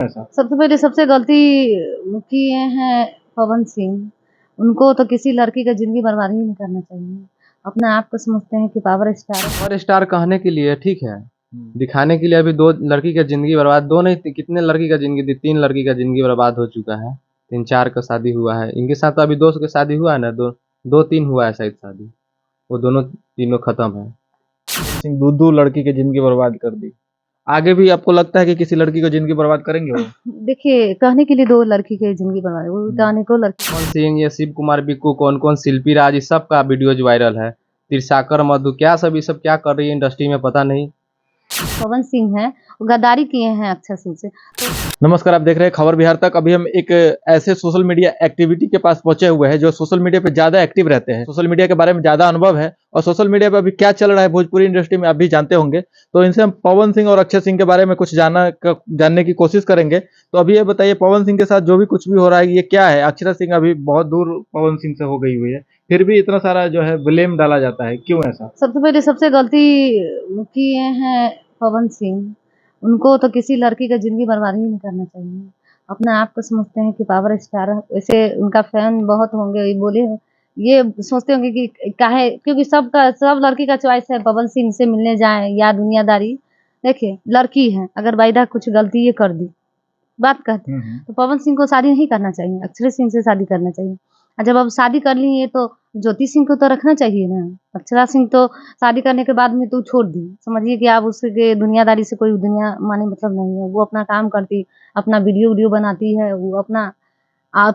ऐसा? सबसे पहले सबसे गलती किए हैं पवन सिंह। उनको तो किसी लड़की का ज़िंदगी बर्बाद ही नहीं करना चाहिए। अपने आप को समझते हैं कि पावर स्टार है। पावर स्टार कहने के लिए ठीक है, हुँ। दिखाने के लिए अभी 2 लड़की का ज़िंदगी बर्बाद 2 नहीं कितने लड़की का ज़िंदगी 3 लड़की का ज़िंदगी बर्बाद हो चुका है। 3-4 का शादी हुआ है। इनके साथ तो अभी 2 का शादी हुआ है ना, 2-3 हुआ है शायद शादी। वो दोनों तीनों खत्म है। सिंह 2-2 लड़की की ज़िंदगी बर्बाद कर दी। आगे भी आपको लगता है कि किसी लड़की की ज़िंदगी बर्बाद करेंगे वो? देखिए, कहने के लिए 2 लड़की की ज़िंदगी बर्बाद है। वो कहने को लड़की पवन सिंह, ये शिव कुमार बिक्कू, कौन-कौन शिल्पी राज, इस सब का वीडियोज़ वायरल है। तिरसाकर मधु क्या सब ये सब क्या कर रही है इंडस्ट्री में पता नहीं। पवन सिंह हैं, वो गद्दारी किए हैं अक्षय सिंह से। नमस्कार, आप देख रहे हैं खबर बिहार तक। अभी हम एक ऐसे सोशल मीडिया एक्टिविटी के पास पहुंचे हुए हैं जो सोशल मीडिया पे ज़्यादा एक्टिव रहते हैं। सोशल मीडिया के बारे में ज़्यादा अनुभव है और सोशल मीडिया पे अभी क्या चल रहा है भोजपुरी इंडस्ट्री में आप भी जानते होंगे। तो इनसे हम पवन सिंह और अक्षय सिंह के बारे में कुछ जानने की कोशिश करेंगे। तो अभी ये बताइए, पवन सिंह के साथ जो भी कुछ भी हो रहा है ये क्या है? अक्षय सिंह अभी बहुत दूर पवन सिंह से हो गई हुई है, फिर भी इतना सारा जो है ब्लेम डाला जाता है, क्यों ऐसा? सबसे पहले सबसे गलती किए हैं पवन सिंह। उनको तो किसी लड़की का ज़िंदगी बर्बाद ही नहीं करना चाहिए। अपने आप को समझते हैं कि पावर स्टार है। वैसे उनका फैन बहुत होंगे, ये सोचते होंगे कि काहे, क्योंकि सब लड़की का चॉइस है पवन सिंह से मिलने जाएँ या दुनियादारी। देखिए, लड़की है, अगर बाय कुछ गलती ये कर दी, बात कहते हैं, तो पवन सिंह को शादी नहीं करना चाहिए, अक्षय सिंह से शादी करना चाहिए। और जब अब शादी कर ली है तो ज्योति सिंह को तो रखना चाहिए ना। अक्षरा सिंह तो शादी करने के बाद में तो छोड़ दी। समझिए कि आप उसके दुनियादारी से कोई दुनिया माने मतलब नहीं है। वो अपना काम करती, अपना वीडियो बनाती है, वो अपना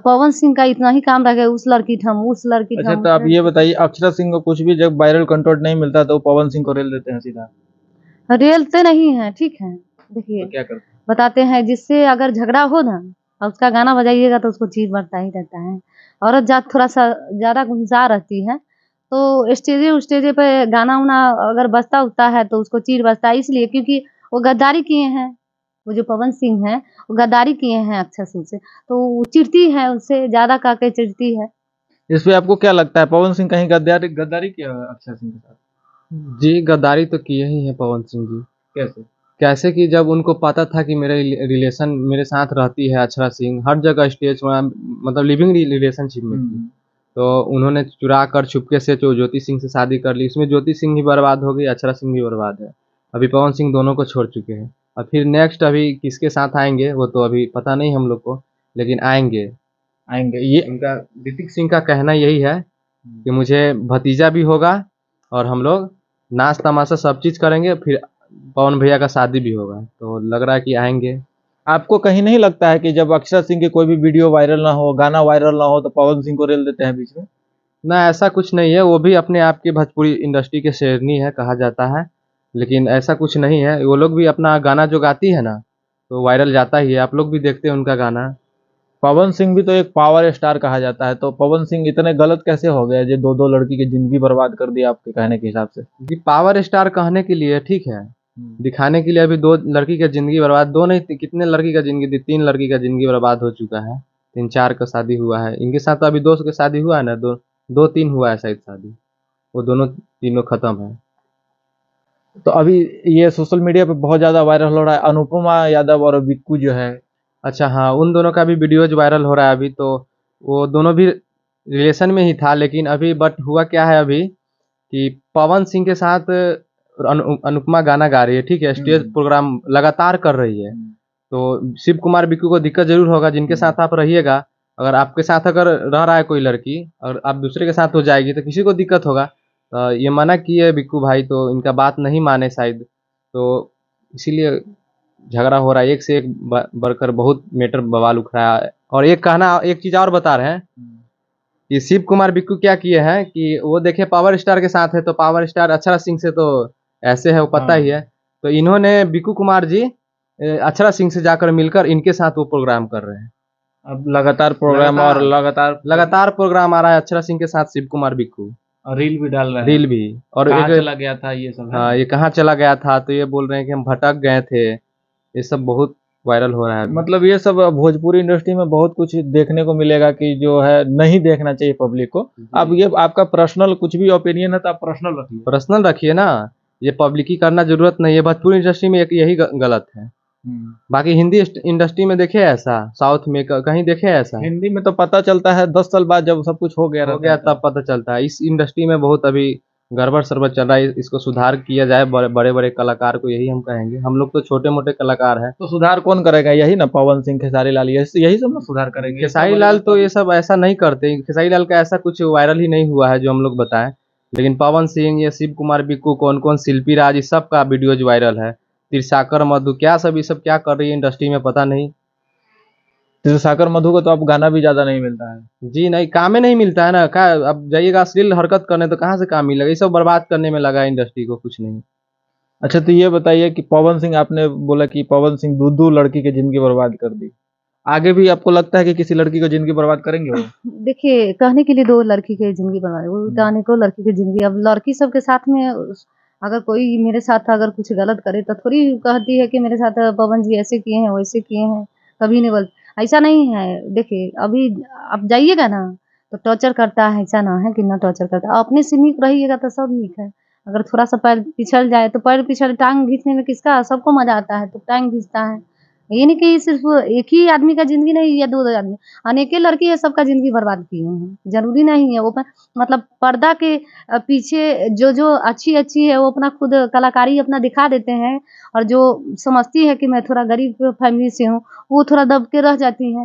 पवन सिंह का इतना ही काम रह गया, उस लड़की अच्छा, ठम। तो आप ये बताइए, अक्षरा सिंह को कुछ भी जब वायरल कंटेंट नहीं मिलता तो पवन सिंह को रेल देते हैं सीधा, रियलते नहीं है, ठीक है। तो देखिए, क्या करते हैं? बताते हैं जिससे अगर झगड़ा हो ना और उसका गाना बजाइएगा तो उसको चीड़ बढ़ता ही रहता है। औरत जात थोड़ा-सा ज़्यादा गुंजा रहती है, तो स्टेजे पे गाना-वाना अगर बजता-उजता है तो उसको चीड़ बजता है, इसलिए क्योंकि वो गद्दारी किए हैं। वो जो पवन सिंह हैं, वो गद्दारी किए हैं अक्षय सिंह से, तो वो चिढ़ती है उससे, ज़्यादा करके चिढ़ती है। इस पे आपको क्या लगता है, पवन सिंह कहीं गद्दारी गद्दारी किया है अक्षय सिंह के साथ? जी, गद्दारी तो किए ही हैं पवन सिंह जी। कैसे? कैसे कि जब उनको पता था कि मेरे रिलेशन मेरे साथ रहती है अक्षरा सिंह, हर जगह स्टेज में मतलब लिविंग रिलेशनशिप में थी। तो उन्होंने चुरा कर चुपके से जो ज्योति सिंह से शादी कर ली, इसमें ज्योति सिंह भी बर्बाद हो गई, अक्षरा सिंह भी बर्बाद है। अभी पवन सिंह दोनों को छोड़ चुके हैं। और फिर नेक्स्ट अभी किसके साथ आएँगे वो तो अभी पता नहीं हम लोग को, लेकिन आएँगे। आएँगे ये उनका ऋतिक सिंह का कहना यही है कि मुझे भतीजा भी होगा और हम लोग नाच-तमाशा सब चीज़ करेंगे, फिर पवन भैया का शादी भी होगा। तो लग रहा है कि आएँगे। आपको कहीं नहीं लगता है कि जब अक्षय सिंह की कोई भी वीडियो वायरल ना हो, गाना वायरल ना हो तो पवन सिंह को रेल देते हैं बीच में? ना, ऐसा कुछ नहीं है, वो भी अपने आप की भोजपुरी इंडस्ट्री के शेरनी है कहा जाता है, लेकिन ऐसा कुछ नहीं है। वो लोग भी अपना गाना जो गाती है ना, तो वायरल जाता ही है, आप लोग भी देखते हैं उनका गाना। पवन सिंह भी तो एक पावर स्टार कहा जाता है, तो पवन सिंह इतने गलत कैसे हो गए जो 2-2 लड़की की ज़िंदगी बर्बाद कर दी आपके कहने के हिसाब से? जी, पावर स्टार कहने के लिए ठीक है, दिखाने के लिए अभी 2 लड़की का ज़िंदगी बर्बाद 2 नहीं कितने लड़की का ज़िंदगी 3 लड़की का ज़िंदगी बर्बाद हो चुका है। 3-4 का शादी हुआ है। इनके साथ तो अभी 2 का शादी हुआ है ना, 2-3 हुआ है शायद शादी। वो दोनों तीनों खत्म है। तो अभी ये सोशल मीडिया पे बहुत ज़्यादा वायरल हो रहा है, अनुपमा यादव और बिक्कू जो है। अच्छा हाँ, उन दोनों का भी वीडियोज़ वायरल हो रहा है अभी, तो वो दोनों भी रिलेशन में ही था, लेकिन अभी बट हुआ क्या है अभी कि पवन सिंह के साथ अनुपमा गाना गा रही है, ठीक है? स्टेज प्रोग्राम लगातार कर रही है। तो शिव कुमार बिक्कू को दिक्कत ज़रूर होगा, जिनके साथ आप रहिएगा, अगर आपके साथ अगर रह रहा है कोई लड़की और आप दूसरे के साथ हो जाएगी तो किसी को दिक्कत होगा। ये मना किए बिक्कू भाई, तो इनका बात नहीं माने शायद, तो इसीलिए झगड़ा हो रहा है। एक से एक बढ़कर बहुत मैटर बवाल उठ रहा है। और एक चीज़ और बता रहे हैं कि शिव कुमार बिक्कू क्या किए हैं कि वो देखिए पावर स्टार के साथ है, तो पावर स्टार अक्षरा सिंह से तो ऐसे है, वो पता ही है। तो इन्होंने बिक्कू कुमार जी अक्षरा सिंह से जाकर मिलकर इनके साथ वो प्रोग्राम कर रहे हैं। अब लगातार प्रोग्राम और लगातार प्रोग्राम आ रहा है अक्षरा सिंह के साथ शिव कुमार बिक्कू। और रील भी डाल रहे हैं। रील भी। और कहाँ एक चला गया था ये सब है? हाँ, ये कहाँ चला गया था, तो ये बोल रहे हैं कि हम भटक गए थे। ये सब बहुत वायरल हो रहा है। मतलब ये सब भोजपुरी इंडस्ट्री में बहुत कुछ देखने को मिलेगा कि जो है नहीं देखना चाहिए पब्लिक को। अब ये आपका पर्सनल कुछ भी ओपिनियन है तो आप पर्सनल रखिए। पर्सनल रखिए ना, ये पब्लिकी करना जरूरत नहीं है। भोजपुरी इंडस्ट्री में एक यही गलत है, बाकी हिंदी इंडस्ट्री में देखे ऐसा, साउथ में कहीं देखे ऐसा? हिंदी में तो पता चलता है 10 साल बाद जब सब कुछ हो गया हो रहता गया है तब पता चलता है। इस इंडस्ट्री में बहुत अभी गड़बड़ सड़बड़ चल रहा है, इसको सुधार किया जाए। बड़े बड़े कलाकार को यही हम कहेंगे, हम लोग तो छोटे मोटे कलाकार हैं। तो सुधार कौन करेगा? यही ना, पवन सिंह, खेसारी लाल, यही सब ना सुधार करेंगे। खेसारी लाल तो ये सब ऐसा नहीं करते, खेसारी लाल का ऐसा कुछ वायरल ही नहीं हुआ है जो हम लोग बताएं। लेकिन पवन सिंह, ये शिव कुमार बिक्कू, कौन कौन, शिल्पी राज, इस सब का वीडियोज वायरल है। तिरसाकर मधु, क्या सब ये सब क्या कर रही है इंडस्ट्री में पता नहीं। साकर मधु को तो अब गाना भी ज्यादा नहीं मिलता है। जी नहीं, काम ही नहीं मिलता है ना। क्या अब जाइएगा अश्लील हरकत करने तो कहाँ से काम मिलेगा? ये सब बर्बाद करने में लगा है इंडस्ट्री को, कुछ नहीं। अच्छा, तो ये बताइए कि पवन सिंह, आपने बोला कि पवन सिंह दो लड़की की जिंदगी बर्बाद कर दी, आगे भी आपको लगता है कि किसी लड़की को जिंदगी बर्बाद करेंगे वो? देखिए, कहने के लिए 2 लड़की की ज़िंदगी बर्बाद, वो जाने को लड़की की ज़िंदगी। अब लड़की सबके साथ में अगर कोई मेरे साथ अगर कुछ गलत करे तो थोड़ी कहती है कि मेरे साथ पवन जी ऐसे किए हैं, वैसे किए हैं, कभी नहीं बोल। ऐसा नहीं है। देखिए, अभी आप जाइएगा ना तो टॉर्चर करता है, ऐसा ना है कि ना टॉर्चर करता है। अपने से नीक रहिएगा तो सब नीक है। अगर थोड़ा-सा पैर फिसल जाए तो पैर फिसल, टाँग खींचने में किसका सबको मज़ा आता है, तो टाँग खींचता है। ये नहीं कि सिर्फ़ एक ही आदमी का ज़िंदगी नहीं या 2 आदमी, अनेके लड़की है, सबका ज़िंदगी बर्बाद किए हैं। ज़रूरी नहीं है वो मतलब पर्दा के पीछे जो अच्छी-अच्छी है वो अपना खुद कलाकारी अपना दिखा देते हैं, और जो समझती है कि मैं थोड़ा गरीब फैमिली से हूँ, वो थोड़ा दब के रह जाती हैं।